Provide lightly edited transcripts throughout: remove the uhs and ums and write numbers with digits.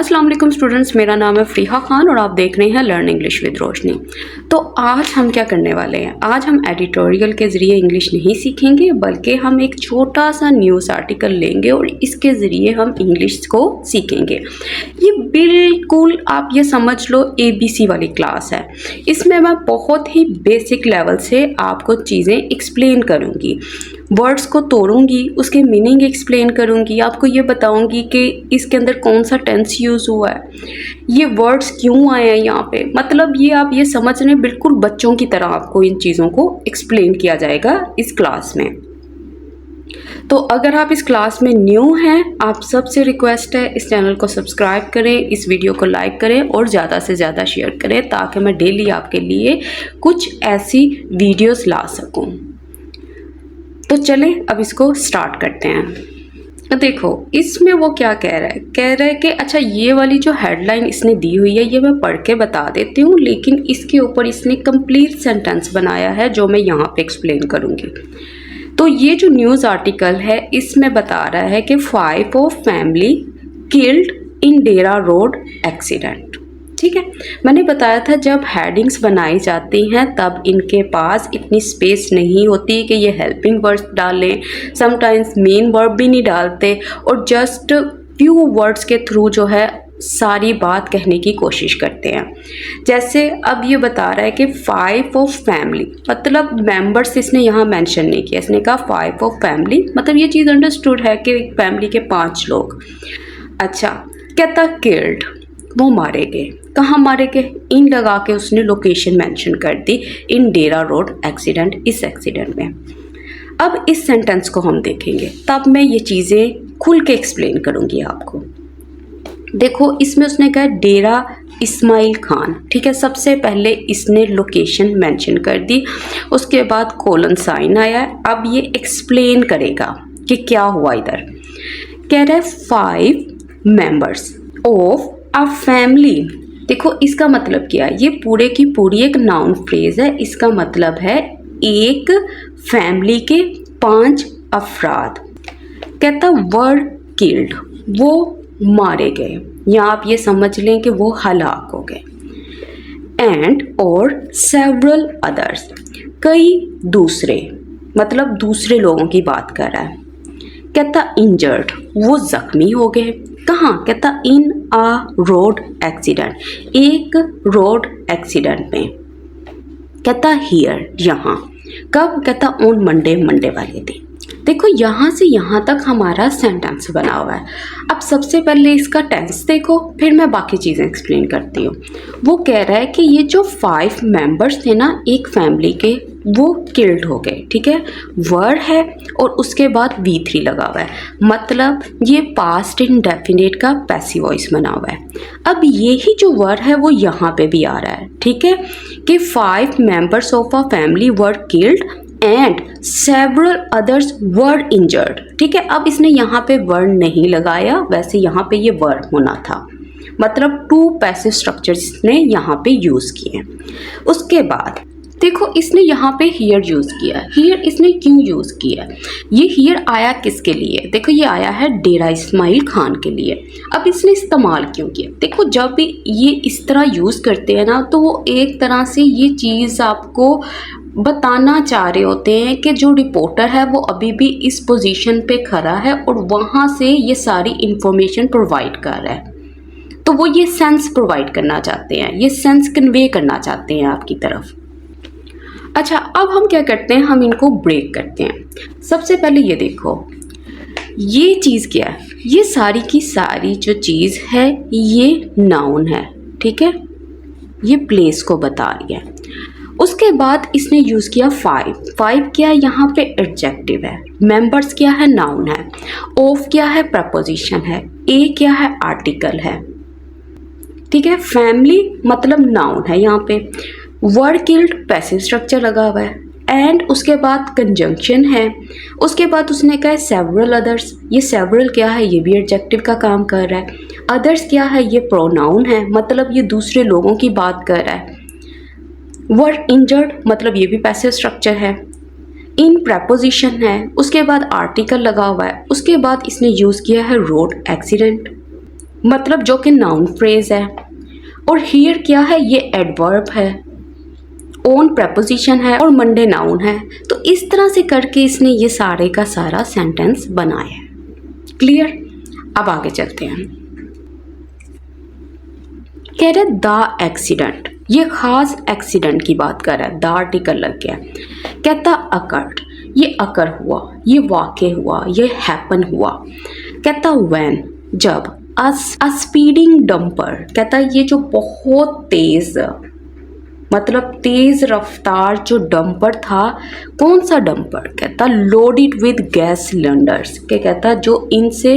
अस्सलाम वालेकुम स्टूडेंट्स, मेरा नाम है फ़रीहा खान और आप देख रहे हैं लर्न इंग्लिश विद रोशनी। तो आज हम क्या करने वाले हैं, आज हम एडिटोरियल के ज़रिए इंग्लिश नहीं सीखेंगे बल्कि हम एक छोटा सा न्यूज़ आर्टिकल लेंगे और इसके ज़रिए हम इंग्लिश को सीखेंगे। ये बिल्कुल आप ये समझ लो ABC वाली क्लास है। इसमें मैं बहुत ही बेसिक लेवल से आपको चीज़ें एक्सप्लेन करूँगी, वर्ड्स को तोड़ूंगी, उसके मीनिंग एक्सप्लेन करूंगी, आपको ये बताऊंगी कि इसके अंदर कौन सा टेंस यूज़ हुआ है, ये वर्ड्स क्यों आए हैं यहाँ पे। मतलब ये आप ये समझ रहे हैं, बिल्कुल बच्चों की तरह आपको इन चीज़ों को एक्सप्लेन किया जाएगा इस क्लास में। तो अगर आप इस क्लास में न्यू हैं, आप सबसे रिक्वेस्ट है इस चैनल को सब्सक्राइब करें, इस वीडियो को लाइक करें और ज़्यादा से ज़्यादा शेयर करें ताकि मैं डेली आपके लिए कुछ ऐसी वीडियोस ला सकूं। तो चलें अब इसको स्टार्ट करते हैं। तो देखो इसमें वो क्या कह रहा है कि अच्छा ये वाली जो हेडलाइन इसने दी हुई है ये मैं पढ़ के बता देती हूँ, लेकिन इसके ऊपर इसने कंप्लीट सेंटेंस बनाया है जो मैं यहाँ पे एक्सप्लेन करूँगी। तो ये जो न्यूज़ आर्टिकल है इसमें बता रहा है कि 5 of family killed in Dera road accident. ठीक है, मैंने बताया था जब हेडिंग्स बनाई जाती हैं तब इनके पास इतनी स्पेस नहीं होती कि ये हेल्पिंग वर्ड्स डालें, समटाइम्स मेन वर्ब भी नहीं डालते और जस्ट फ्यू वर्ड्स के थ्रू जो है सारी बात कहने की कोशिश करते हैं। जैसे अब ये बता रहा है कि 5 ऑफ फैमिली, मतलब मेंबर्स इसने यहाँ मेंशन नहीं किया, इसने कहा 5 ऑफ फैमिली, मतलब ये चीज़ अंडरस्टूड है कि फैमिली के 5 लोग। अच्छा, कहता किल्ड, वो मारे गए। कहाँ मारे गए? इन लगा के उसने लोकेशन मेंशन कर दी, इन डेरा रोड एक्सीडेंट, इस एक्सीडेंट में। अब इस सेंटेंस को हम देखेंगे तब मैं ये चीज़ें खुल के एक्सप्लेन करूँगी आपको। देखो इसमें उसने कहा डेरा इस्माइल खान, ठीक है, सबसे पहले इसने लोकेशन मेंशन कर दी, उसके बाद कोलन साइन आया। अब ये एक्सप्लेन करेगा कि क्या हुआ इधर। कह रहा है 5 मेंबर्स ऑफ अ फैमिली। देखो इसका मतलब क्या है, ये पूरे की पूरी एक नाउन फ्रेज है। इसका मतलब है एक फैमिली के 5 अफराद। कहता वर्ड किल्ड, वो मारे गए, या आप ये समझ लें कि वो हलाक हो गए। एंड और सेवरल अदर्स, कई दूसरे, मतलब दूसरे लोगों की बात कर रहा है। कहता इंजर्ड, वो जख्मी हो गए। कहाँ? कहता इन आ रोड एक्सीडेंट, एक रोड एक्सीडेंट में। कहता हियर, यहाँ। कब? कहता ऑन मंडे, मंडे वाले दिन। देखो यहाँ से यहाँ तक हमारा सेंटेंस बना हुआ है। अब सबसे पहले इसका टेंस देखो, फिर मैं बाकी चीज़ें एक्सप्लेन करती हूँ। वो कह रहा है कि ये जो 5 मेंबर्स थे ना एक फैमिली के, वो किल्ड हो गए। ठीक है, वर्ड है और उसके बाद V3 लगा हुआ है, मतलब ये पास्ट इंडेफिनिट का पैसिव वॉइस बना हुआ है। अब यही जो वर्ड है वो यहाँ पे भी आ रहा है। ठीक है, कि 5 members of a family were killed and several others were injured. ठीक है, अब इसने यहाँ पे वर्ड नहीं लगाया, वैसे यहाँ पे ये वर्ड होना था, मतलब 2 पैसिव स्ट्रक्चर्स इसने यहाँ पे यूज़ किए। उसके बाद देखो इसने यहाँ पे हियर यूज़ किया। हियर इसने क्यों यूज़ किया? ये हियर आया किसके लिए? देखो ये आया है डेरा इस्माइल खान के लिए। अब इसने इस्तेमाल क्यों किया? देखो जब भी ये इस तरह यूज़ करते हैं ना, तो वो एक तरह से ये चीज़ आपको बताना चाह रहे होते हैं कि जो रिपोर्टर है वो अभी भी इस पोजीशन पे खड़ा है और वहाँ से ये सारी इंफॉर्मेशन प्रोवाइड कर रहा है। तो वो ये सेंस प्रोवाइड करना चाहते हैं, ये सेंस कन्वे करना चाहते हैं आपकी तरफ। अच्छा, अब हम क्या करते हैं, हम इनको ब्रेक करते हैं। सबसे पहले ये देखो, ये चीज़ क्या है, ये सारी की सारी जो चीज़ है ये नाउन है। ठीक है, ये प्लेस को बता रही है। उसके बाद इसने यूज़ किया 5 क्या है, यहाँ पे एडजेक्टिव है, मेंबर्स क्या है, नाउन है, ऑफ क्या है, प्रपोजिशन है, ए क्या है, आर्टिकल है। ठीक है, फैमिली मतलब नाउन है, यहाँ पे वर्ड किल्ड पैसिव स्ट्रक्चर लगा हुआ है, एंड उसके बाद कंजंक्शन है। उसके बाद उसने कहा सेवरल अदर्स, ये सेवरल क्या है, ये भी एडजेक्टिव का काम कर रहा है। अदर्स क्या है, ये प्रोनाउन है, मतलब ये दूसरे लोगों की बात कर रहा है। वर्ड इंजर्ड मतलब ये भी पैसिव स्ट्रक्चर है। इन प्रपोजिशन है, उसके बाद आर्टिकल लगा हुआ है, उसके बाद इसने यूज़ किया है रोड एक्सीडेंट। मतलब जो कि नाउन फ्रेज है। और हियर क्या है, ये एडवर्ब है, ओन प्रेपोजिशन है और मंडे नाउन है। तो इस तरह से करके इसने ये सारे का सारा सेंटेंस बनाया है। क्लियर। अब आगे चलते हैं। कह रहे द एक्सीडेंट, ये खास एक्सीडेंट की बात कर रहा है, द आर्टिकल लग गया। कहता अकर्ड, ये अकर हुआ, ये वाक़े हुआ, ये हैपन हुआ। कहता व्हेन, जब। अ स्पीडिंग डंपर, कहता ये जो बहुत तेज़, मतलब तेज़ रफ्तार जो डंपर था। कौन सा डंपर, कहता लोडेड विद गैस सिलेंडर्स, के कहता जो इनसे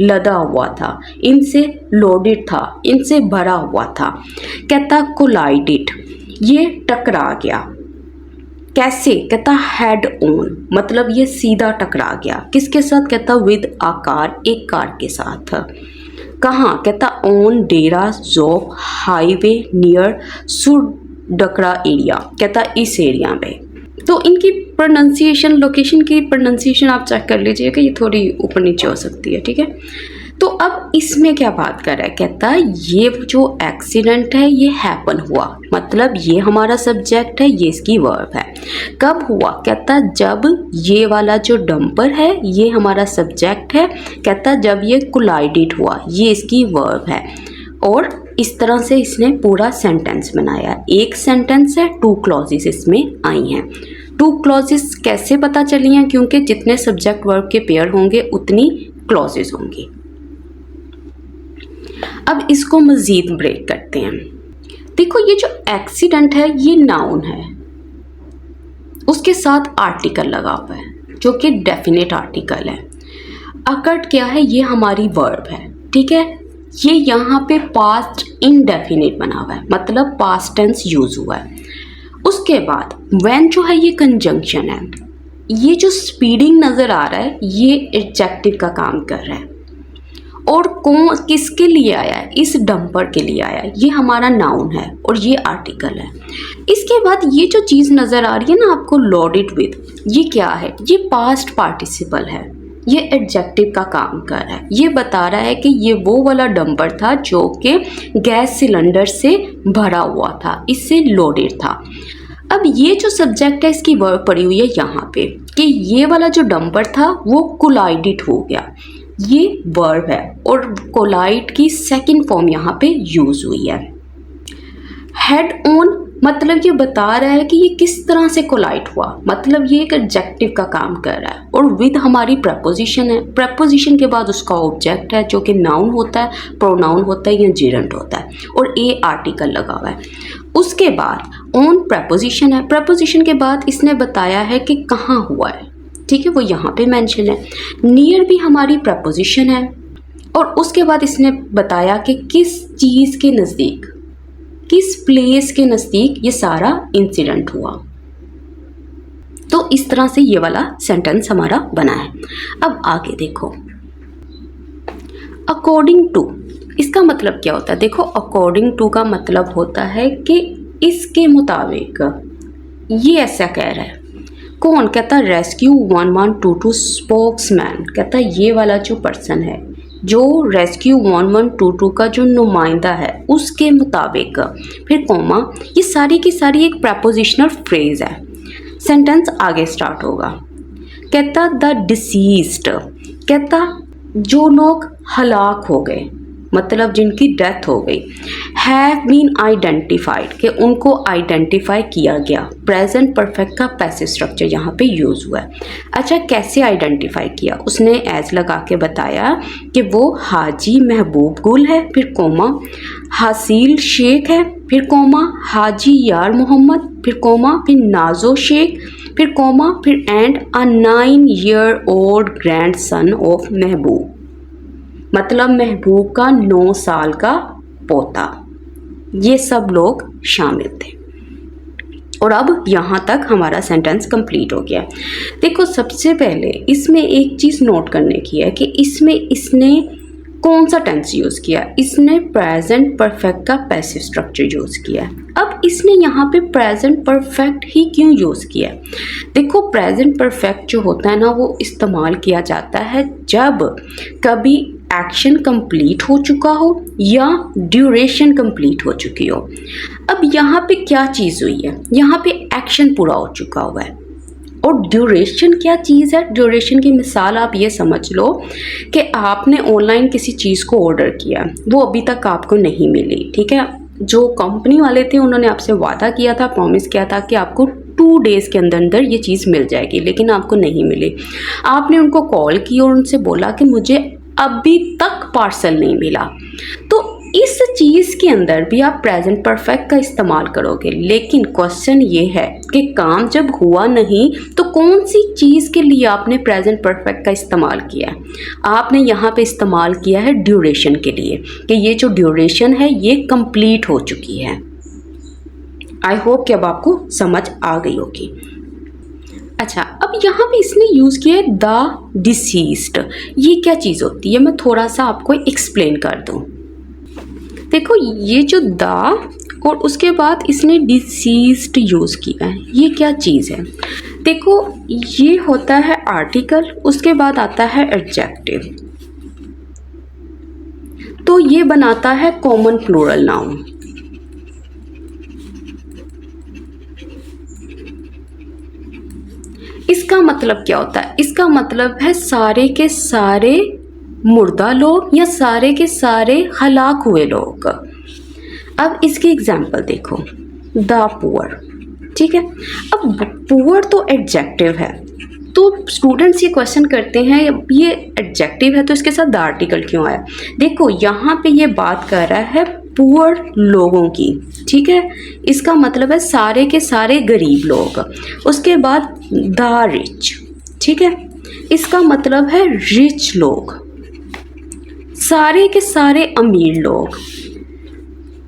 लदा हुआ था, इनसे लोडेड था, इनसे भरा हुआ था। कहता कोलाइडेड, ये टकरा गया। कैसे, कहता हेड ऑन, मतलब ये सीधा टकरा गया। किसके साथ, कहता विद आ कार, एक कार के साथ। कहाँ, कहता ऑन डेरा जोक हाईवे नियर सुरडकड़ा एरिया, कहता इस एरिया में। तो इनकी प्रोनाउंसिएशन, लोकेशन की प्रोनाउंसिएशन आप चेक कर लीजिएगा, ये थोड़ी ऊपर नीचे हो सकती है, ठीक है। तो अब इसमें क्या बात कर रहा है, कहता ये जो एक्सीडेंट है ये हैपन हुआ, मतलब ये हमारा सब्जेक्ट है, ये इसकी वर्ब है। कब हुआ, कहता जब ये वाला जो डंपर है ये हमारा सब्जेक्ट है, कहता जब ये कोलाइडेड हुआ, ये इसकी वर्ब है। और इस तरह से इसने पूरा सेंटेंस बनाया। एक सेंटेंस है, 2 क्लॉजेस इसमें आई हैं। 2 क्लॉजेस कैसे पता चली हैं, क्योंकि जितने सब्जेक्ट वर्ब के पेयर होंगे उतनी क्लॉजेस होंगी। अब इसको मज़ीद ब्रेक करते हैं। देखो ये जो एक्सीडेंट है ये नाउन है, उसके साथ आर्टिकल लगा हुआ है जो कि डेफिनेट आर्टिकल है। अकर्ड क्या है, ये हमारी वर्ब है, ठीक है। ये यहाँ पे पास्ट इनडेफिनेट बना हुआ है, मतलब पास्ट टेंस यूज हुआ है। उसके बाद व्हेन जो है ये कंजंक्शन है। ये जो स्पीडिंग नज़र आ रहा है ये एडजेक्टिव का काम कर रहा है। और कौन किसके लिए आया है, इस डंपर के लिए आया है, ये हमारा नाउन है और ये आर्टिकल है। इसके बाद ये जो चीज़ नज़र आ रही है ना आपको, लोडेड विद, ये क्या है, ये पास्ट पार्टिसिपल है, ये एडजेक्टिव का काम कर रहा है। ये बता रहा है कि ये वो वाला डंपर था जो कि गैस सिलेंडर से भरा हुआ था, इससे लोडेड था। अब ये जो सब्जेक्ट है इसकी वर्ब पड़ी हुई है यहाँ पे कि ये वाला जो डंपर था वो कोलाइडेड हो गया, ये वर्ब है। और कोलाइड की सेकंड फॉर्म यहाँ पे यूज हुई है। हेड ऑन, मतलब ये बता रहा है कि ये किस तरह से कोलाइड हुआ, मतलब ये एक एडजेक्टिव का काम कर रहा है। और विद हमारी प्रपोजिशन है, प्रपोजिशन के बाद उसका ऑब्जेक्ट है जो कि नाउन होता है, प्रोनाउन होता है या जेरेंट होता है, और ए आर्टिकल लगा हुआ है। उसके बाद ऑन प्रपोजिशन है, प्रपोजिशन के बाद इसने बताया है कि कहाँ हुआ है, ठीक है, वो यहाँ पे मेंशन है। नियर भी हमारी प्रपोजिशन है। और उसके बाद इसने बताया कि किस चीज़ के नज़दीक, किस प्लेस के नज़दीक ये सारा इंसिडेंट हुआ। तो इस तरह से ये वाला सेंटेंस हमारा बना है। अब आगे देखो, अकॉर्डिंग टू, इसका मतलब क्या होता है। देखो अकॉर्डिंग टू का मतलब होता है कि इसके मुताबिक, ये ऐसा कह रहा है। कौन, कहता रेस्क्यू 1122 स्पोक्समैन, कहता ये वाला जो पर्सन है जो रेस्क्यू 1122 का जो नुमाइंदा है उसके मुताबिक, फिर कोमा, ये सारी की सारी एक प्रपोजिशनल फ्रेज है। सेंटेंस आगे स्टार्ट होगा। कहता द डिसीज्ड, कहता जो लोग हलाक हो गए, मतलब जिनकी डेथ हो गई, हैव बीन आइडेंटिफाइड, कि उनको आइडेंटिफाई किया गया। प्रेजेंट परफेक्ट का पैसिव स्ट्रक्चर यहाँ पे यूज़ हुआ है। अच्छा, कैसे आइडेंटिफाई किया, उसने एज लगा के बताया कि वो हाजी महबूब गुल है, फिर कोमा हासिल शेख है, फिर कोमा हाजी यार मोहम्मद, फिर कोमा फिर नाजो शेख, फिर कोमा फिर and a 9 year old grand son of महबूब, मतलब महबूब का 9 साल का पोता। ये सब लोग शामिल थे। और अब यहाँ तक हमारा सेंटेंस कंप्लीट हो गया। देखो सबसे पहले इसमें एक चीज़ नोट करने की है कि इसमें इसने कौन सा टेंस यूज़ किया, इसने प्रेजेंट परफेक्ट का पैसिव स्ट्रक्चर यूज़ किया है। अब इसने यहाँ पे प्रेजेंट परफेक्ट ही क्यों यूज़ किया है। देखो प्रेजेंट परफेक्ट जो होता है ना वो इस्तेमाल किया जाता है जब कभी एक्शन कंप्लीट हो चुका हो या ड्यूरेशन कंप्लीट हो चुकी हो। अब यहाँ पे क्या चीज़ हुई है, यहाँ पे एक्शन पूरा हो चुका हुआ है। और ड्यूरेशन क्या चीज़ है, ड्यूरेशन की मिसाल आप ये समझ लो कि आपने ऑनलाइन किसी चीज़ को ऑर्डर किया, वो अभी तक आपको नहीं मिली, ठीक है। जो कंपनी वाले थे उन्होंने आपसे वादा किया था, प्रॉमिस किया था कि आपको 2 डेज़ के अंदर अंदर ये चीज़ मिल जाएगी, लेकिन आपको नहीं मिली। आपने उनको कॉल की और उनसे बोला कि मुझे अभी तक पार्सल नहीं मिला। तो इस चीज़ के अंदर भी आप प्रेजेंट परफेक्ट का इस्तेमाल करोगे, लेकिन क्वेश्चन ये है कि काम जब हुआ नहीं तो कौन सी चीज़ के लिए आपने प्रेजेंट परफेक्ट का इस्तेमाल किया है। आपने यहाँ पे इस्तेमाल किया है ड्यूरेशन के लिए, कि ये जो ड्यूरेशन है ये कंप्लीट हो चुकी है। आई होप कि अब आपको समझ आ गई होगी। अच्छा, अब यहाँ पे इसने यूज़ किया है द डिसीज्ड। ये क्या चीज़ होती है, मैं थोड़ा सा आपको एक्सप्लेन कर दूँ। देखो, ये जो द और उसके बाद इसने डिसीज्ड यूज़ किया है, ये क्या चीज़ है। देखो, ये होता है आर्टिकल, उसके बाद आता है एडजेक्टिव, तो ये बनाता है कॉमन प्लूरल नाउन। इसका मतलब क्या होता है, इसका मतलब है सारे के सारे मुर्दा लोग या सारे के सारे हलाक हुए लोग। अब इसकी एग्जाम्पल देखो, द पुअर, ठीक है। अब पुअर तो एडजेक्टिव है, तो स्टूडेंट्स ये क्वेश्चन करते हैं ये एडजेक्टिव है तो इसके साथ द आर्टिकल क्यों आया। देखो, यहाँ पे ये बात कर रहा है पुअर लोगों की, ठीक है। इसका मतलब है सारे के सारे गरीब लोग। उसके बाद द रिच, ठीक है, इसका मतलब है रिच लोग, सारे के सारे अमीर लोग।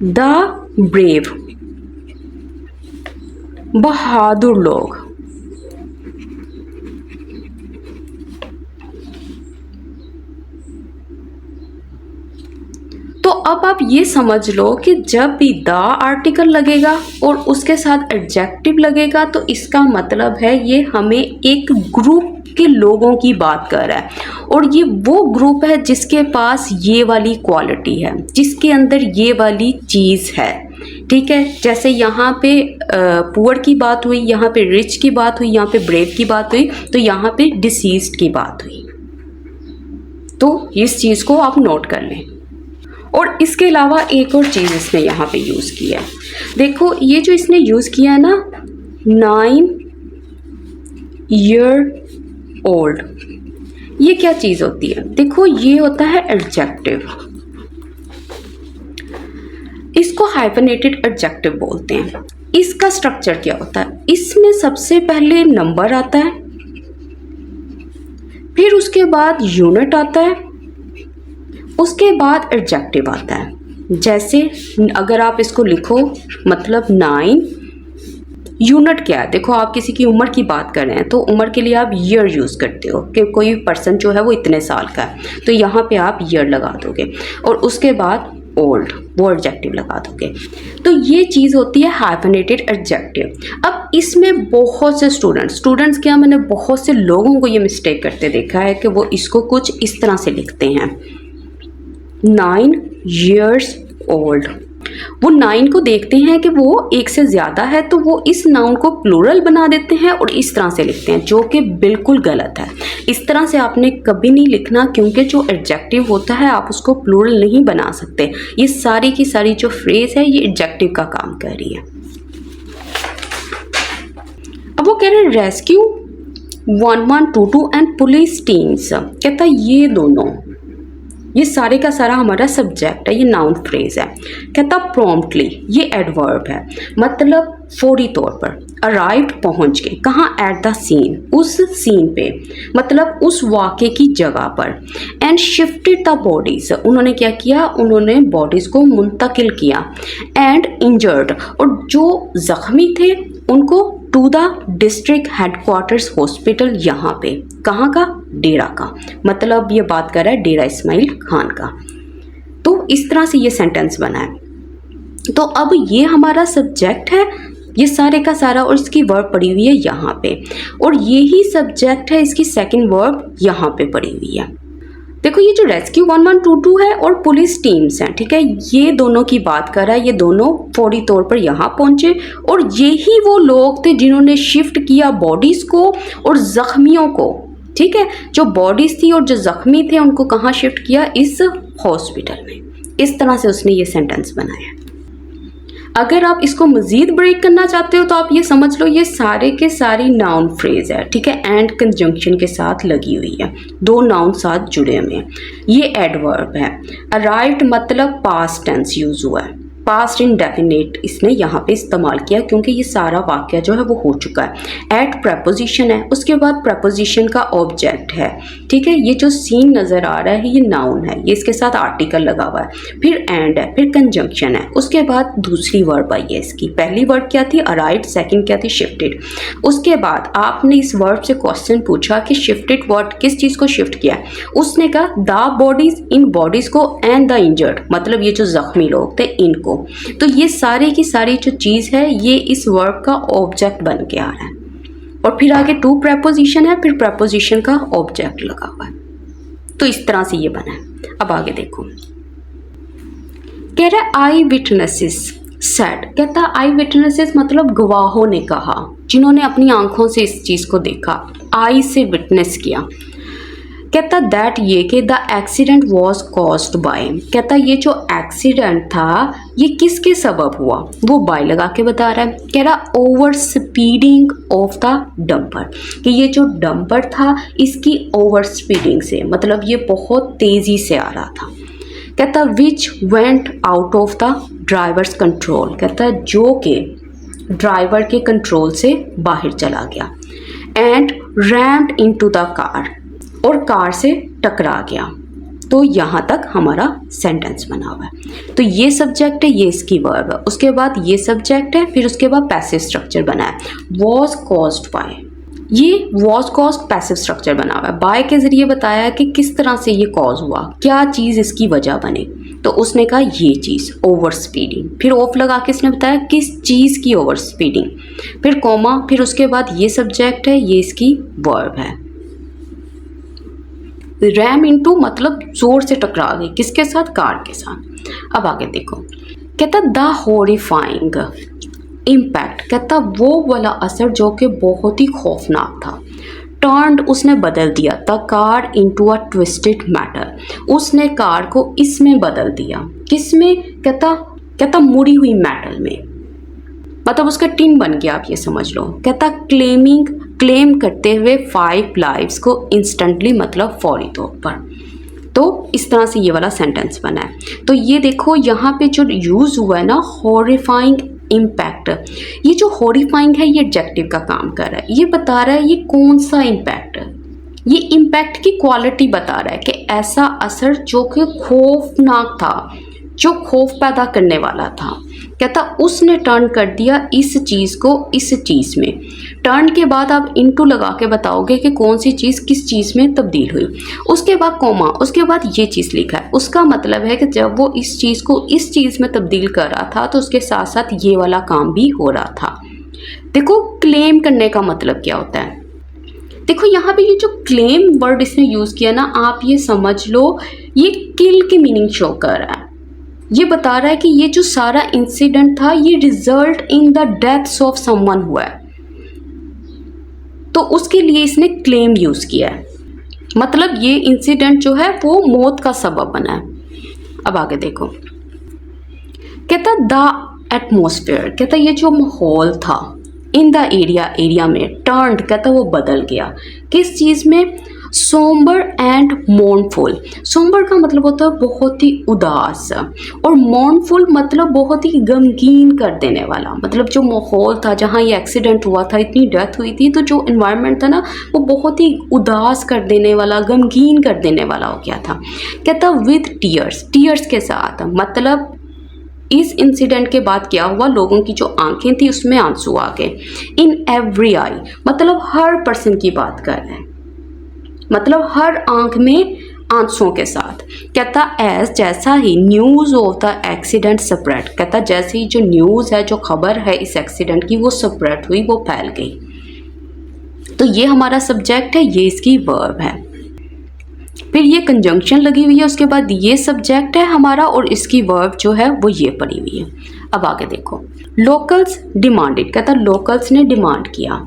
द ब्रेव, बहादुर लोग। तो अब आप ये समझ लो कि जब भी द आर्टिकल लगेगा और उसके साथ एडजेक्टिव लगेगा तो इसका मतलब है ये हमें एक ग्रुप के लोगों की बात कर रहा है, और ये वो ग्रुप है जिसके पास ये वाली क्वालिटी है, जिसके अंदर ये वाली चीज़ है, ठीक है। जैसे यहाँ पे पुअर की बात हुई, यहाँ पे रिच की बात हुई, यहाँ पे ब्रेव की बात हुई, तो यहाँ पे डिसीज्ड की बात हुई। तो इस चीज़ को आप नोट कर लें। और इसके अलावा एक और चीज़ इसने यहाँ पे यूज़ किया है। देखो, ये जो इसने यूज़ किया है ना, 9 year old, ये क्या चीज़ होती है। देखो, ये होता है एडजेक्टिव, इसको हाइफनेटेड एडजेक्टिव बोलते हैं। इसका स्ट्रक्चर क्या होता है, इसमें सबसे पहले नंबर आता है, फिर उसके बाद यूनिट आता है, उसके बाद एडजेक्टिव आता है। जैसे अगर आप इसको लिखो, मतलब 9 यूनिट क्या है। देखो, आप किसी की उम्र की बात कर रहे हैं तो उम्र के लिए आप ईयर यूज़ करते हो कि कोई पर्सन जो है वो इतने साल का है, तो यहाँ पे आप ईयर लगा दोगे, और उसके बाद ओल्ड, वो एडजेक्टिव लगा दोगे। तो ये चीज़ होती है हाइफनेटेड एडजेक्टिव। अब इसमें बहुत से स्टूडेंट्स क्या, मैंने बहुत से लोगों को ये मिस्टेक करते देखा है कि वो इसको कुछ इस तरह से लिखते हैं, 9 years old। वो 9 को देखते हैं कि वो एक से ज़्यादा है तो वो इस नाउन को प्लूरल बना देते हैं और इस तरह से लिखते हैं, जो कि बिल्कुल गलत है। इस तरह से आपने कभी नहीं लिखना, क्योंकि जो एडजेक्टिव होता है आप उसको प्लूरल नहीं बना सकते। ये सारी की सारी जो फ्रेज है ये एडजेक्टिव का काम कर रही है। अब वो कह रहे हैं रेस्क्यू 1122 एंड पुलिस टीम्स, कहता है ये दोनों, ये सारे का सारा हमारा सब्जेक्ट है, ये नाउन फ्रेज है। कहता प्रॉम्प्टली, ये एडवर्ब है, मतलब फौरी तौर पर। अराइव्ड, पहुंच गए, कहाँ, एट द सीन, उस सीन पे, मतलब उस वाक़े की जगह पर। एंड शिफ्टेड द बॉडीज, उन्होंने क्या किया, उन्होंने बॉडीज को मुंतकिल किया। एंड इंजर्ड, और जो जख्मी थे उनको to the district headquarters hospital, यहाँ पे, कहाँ का, डेरा का, मतलब ये बात कर रहा है डेरा इस्माइल खान का। तो इस तरह से ये सेंटेंस बना है। तो अब ये हमारा सब्जेक्ट है, ये सारे का सारा, और इसकी वर्ब पड़ी हुई है यहाँ पे, और यही सब्जेक्ट है, इसकी सेकंड वर्ब यहाँ पे पड़ी हुई है। देखो ये जो रेस्क्यू 1122 है और पुलिस टीम्स हैं, ठीक है, ये दोनों की बात कर रहा है। ये दोनों फौरी तौर पर यहाँ पहुंचे और यही वो लोग थे जिन्होंने शिफ्ट किया बॉडीज को और जख्मियों को, ठीक है, जो बॉडीज थी और जो जख्मी थे उनको कहाँ शिफ्ट किया, इस हॉस्पिटल में। इस तरह से उसने ये सेंटेंस बनाया। अगर आप इसको मज़ीद ब्रेक करना चाहते हो तो आप ये समझ लो ये सारे के सारी नाउन फ्रेज है, ठीक है, एंड कंजंक्शन के साथ लगी हुई है, दो नाउन साथ जुड़े हुए हैं। ये एडवर्ब है। अराइव्ड मतलब पास्ट टेंस यूज़ हुआ है, पास्ट इंडेफिनिट इसने यहाँ पे इस्तेमाल किया क्योंकि ये सारा वाक्य जो है वो हो चुका है। एट प्रपोजिशन है, उसके बाद प्रपोजिशन का ऑब्जेक्ट है, ठीक है। ये जो सीन नज़र आ रहा है ये नाउन है, ये इसके साथ आर्टिकल लगा हुआ है, फिर एंड है, फिर कंजंक्शन है, उसके बाद दूसरी वर्ब आई है इसकी। पहली वर्ब क्या थी, अराइव्ड, सेकंड क्या थी, शिफ्टेड। उसके बाद आपने इस वर्ब से क्वेश्चन पूछा कि शिफ्टेड वर्ड किस चीज़ को शिफ्ट किया, उसने कहा द बॉडीज, इन बॉडीज को, एंड द इंजर्ड मतलब ये जो जख्मी लोग थे इनको। तो ये सारी की सारी जो चीज़ है ये इस वर्ब का ऑब्जेक्ट बन के आ रहा है। और फिर आगे टू प्रपोजिशन है, फिर प्रपोजिशन का ऑब्जेक्ट लगा हुआ है। तो इस तरह से ये बना है। अब आगे देखो, कह रहा है आई विटनेसेस सेड, कहता आई विटनेसेस मतलब गवाहों ने कहा, जिन्होंने अपनी आंखों से इस चीज़ को देखा, आई से विटनेस किया। कहता दैट ये कि the accident was caused by, कहता ये जो एक्सीडेंट था ये किसके सबब हुआ, वो बाय लगा के बता रहा है। कह रहा over speeding of the dumper, कि ये जो डंपर था इसकी ओवर स्पीडिंग से मतलब ये बहुत तेज़ी से आ रहा था। कहता which went out of the drivers control, कहता जो कि ड्राइवर के कंट्रोल से बाहर चला गया। And rumped into the car, और कार से टकरा गया। तो यहाँ तक हमारा सेंटेंस बना हुआ है। तो ये सब्जेक्ट है, ये इसकी वर्ब है, उसके बाद ये सब्जेक्ट है, फिर उसके बाद पैसिव स्ट्रक्चर बना है। वॉज कॉज्ड बाय, ये वॉज कॉज्ड पैसिव स्ट्रक्चर बना हुआ है। बाय के ज़रिए बताया कि किस तरह से ये कॉज हुआ, क्या चीज़ इसकी वजह बने। तो उसने कहा ये चीज़ ओवर स्पीडिंग, फिर ऑफ लगा के इसने बताया किस चीज़ की ओवर स्पीडिंग, फिर कॉमा, फिर उसके बाद ये सब्जेक्ट है, ये इसकी वर्ब है। रैम इनटू मतलब जोर से टकरा गई, किसके साथ, कार के साथ। अब आगे देखो, कहता द हॉरिफाइंग इम्पैक्ट, कहता वो वाला असर जो कि बहुत ही खौफनाक था। टर्न्ड उसने बदल दिया, the car into a twisted matter, उसने कार को इसमें बदल दिया, किसमें, कहता मुड़ी हुई मेटल में, मतलब उसका टिन बन गया, आप ये समझ लो। कहता क्लेम करते हुए 5 लाइव्स को इंस्टेंटली मतलब फौरी तौर पर। तो इस तरह से ये वाला सेंटेंस बना है। तो ये देखो यहाँ पे जो यूज़ हुआ है ना हॉरिफाइंग इम्पैक्ट, ये जो हॉरिफाइंग है ये एडजेक्टिव का काम कर रहा है, ये बता रहा है ये कौन सा इम्पैक्ट है, ये इम्पैक्ट की क्वालिटी बता रहा है कि ऐसा असर जो कि खौफनाक था, जो खौफ पैदा करने वाला था। कहता उसने टर्न कर दिया इस चीज़ को इस चीज़ में। टर्न के बाद आप इनटू लगा के बताओगे कि कौन सी चीज़ किस चीज़ में तब्दील हुई, उसके बाद कॉमा, उसके बाद ये चीज़ लिखा है। उसका मतलब है कि जब वो इस चीज़ को इस चीज़ में तब्दील कर रहा था तो उसके साथ साथ ये वाला काम भी हो रहा था। देखो क्लेम करने का मतलब क्या होता है, देखो यहाँ पे ये जो क्लेम वर्ड इसने यूज़ किया ना, आप ये समझ लो ये किल की मीनिंग शो कर रहा है। ये बता रहा है कि ये जो सारा इंसिडेंट था ये result in the deaths of someone हुआ है, तो उसके लिए इसने क्लेम यूज़ किया है, मतलब ये इंसिडेंट जो है वो मौत का सबब बना है। अब आगे देखो, कहता द एटमॉस्फेयर, कहता ये जो माहौल था इन द एरिया में, टर्न्ड कहता वो बदल गया, किस चीज़ में, सोम्बर एंड मोर्नफुल। सोम्बर का मतलब होता है बहुत ही उदास, और मोर्नफुल मतलब बहुत ही गमगीन कर देने वाला। मतलब जो माहौल था जहाँ ये एक्सीडेंट हुआ था, इतनी डेथ हुई थी, तो जो इन्वायरमेंट था ना वो बहुत ही उदास कर देने वाला, गमगीन कर देने वाला हो गया था। कहता विद टीयर्स, टीयर्स के साथ, मतलब इस इंसिडेंट के बाद क्या हुआ, लोगों की जो आंखें थी उसमें आंसू आ गए। इन एवरी आई मतलब हर पर्सन की बात कर रहे हैं, मतलब हर आंख में आंसुओं के साथ। कहता एज जैसा ही news of the accident spread, कहता जैसे ही जो न्यूज़ है, जो खबर है इस एक्सीडेंट की वो स्प्रेड हुई, वो फैल गई। तो ये हमारा सब्जेक्ट है, ये इसकी वर्ब है। फिर ये कंजंक्शन लगी हुई है, उसके बाद ये सब्जेक्ट है हमारा और इसकी वर्ब जो है वो ये पड़ी हुई है। अब आगे देखो, लोकल्स डिमांडेड, कहता लोकल्स ने डिमांड किया,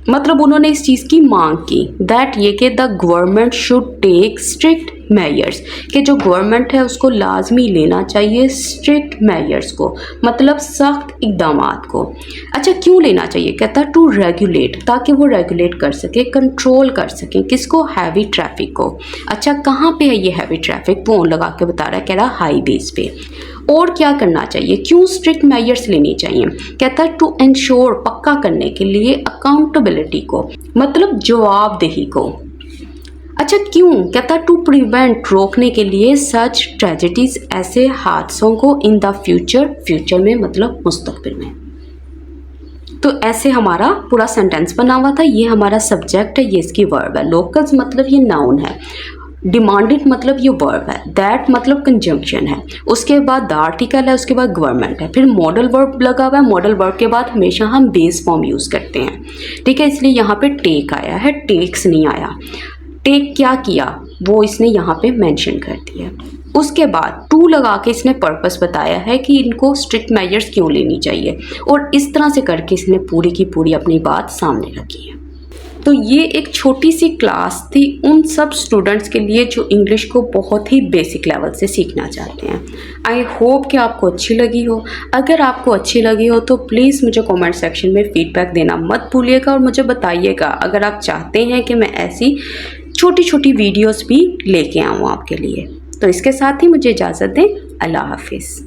मतलब उन्होंने इस चीज़ की मांग की, दैट ये कि the government should take strict measures, कि जो गवर्नमेंट है उसको लाजमी लेना चाहिए स्ट्रिक्ट मेजर्स को, मतलब सख्त इकदामात को। अच्छा क्यों लेना चाहिए, कहता टू रेगुलेट, ताकि वो रेगुलेट कर सके, कंट्रोल कर सकें, किसको, हैवी ट्रैफिक को। अच्छा कहाँ पे है ये हैवी ट्रैफिक, वो लगा के बता रहा है, कह रहा हाईवेज पे। और क्या करना चाहिए, क्यों स्ट्रिक्ट मेजर्स लेनी चाहिए, कहता है टू इंश्योर, पक्का करने के लिए, अकाउंटेबिलिटी को, मतलब जवाबदेही को। अच्छा क्यों, कहता टू प्रिवेंट, रोकने के लिए, सच ट्रेजेडीज, ऐसे हादसों को, इन द फ्यूचर, फ्यूचर में मतलब मुस्तकबिल में। तो ऐसे हमारा पूरा सेंटेंस बना हुआ था। ये हमारा सब्जेक्ट है, ये इसकी वर्ब है। लोकल्स मतलब ये नाउन है, डिमांडेड मतलब ये वर्ब है, दैट मतलब कंजंक्शन है, उसके बाद द आर्टिकल है, उसके बाद गवर्नमेंट है, फिर मॉडल वर्ब लगा हुआ है। मॉडल वर्ब के बाद हमेशा हम बेस फॉर्म यूज़ करते हैं, ठीक है, इसलिए यहाँ पे टेक आया है, टेक्स नहीं आया। टेक क्या किया वो इसने यहाँ पे मेंशन कर दिया। उसके बाद टू लगा के इसने पर्पस बताया है कि इनको स्ट्रिक्ट मेजर्स क्यों लेनी चाहिए, और इस तरह से करके इसने पूरी की पूरी अपनी बात सामने रखी है। तो ये एक छोटी सी क्लास थी उन सब स्टूडेंट्स के लिए जो इंग्लिश को बहुत ही बेसिक लेवल से सीखना चाहते हैं। आई होप कि आपको अच्छी लगी हो। अगर आपको अच्छी लगी हो तो प्लीज़ मुझे कमेंट सेक्शन में फ़ीडबैक देना मत भूलिएगा, और मुझे बताइएगा अगर आप चाहते हैं कि मैं ऐसी छोटी छोटी वीडियोस भी लेके आऊँ आपके लिए। तो इसके साथ ही मुझे इजाज़त दें। अल्लाह हाफिज़।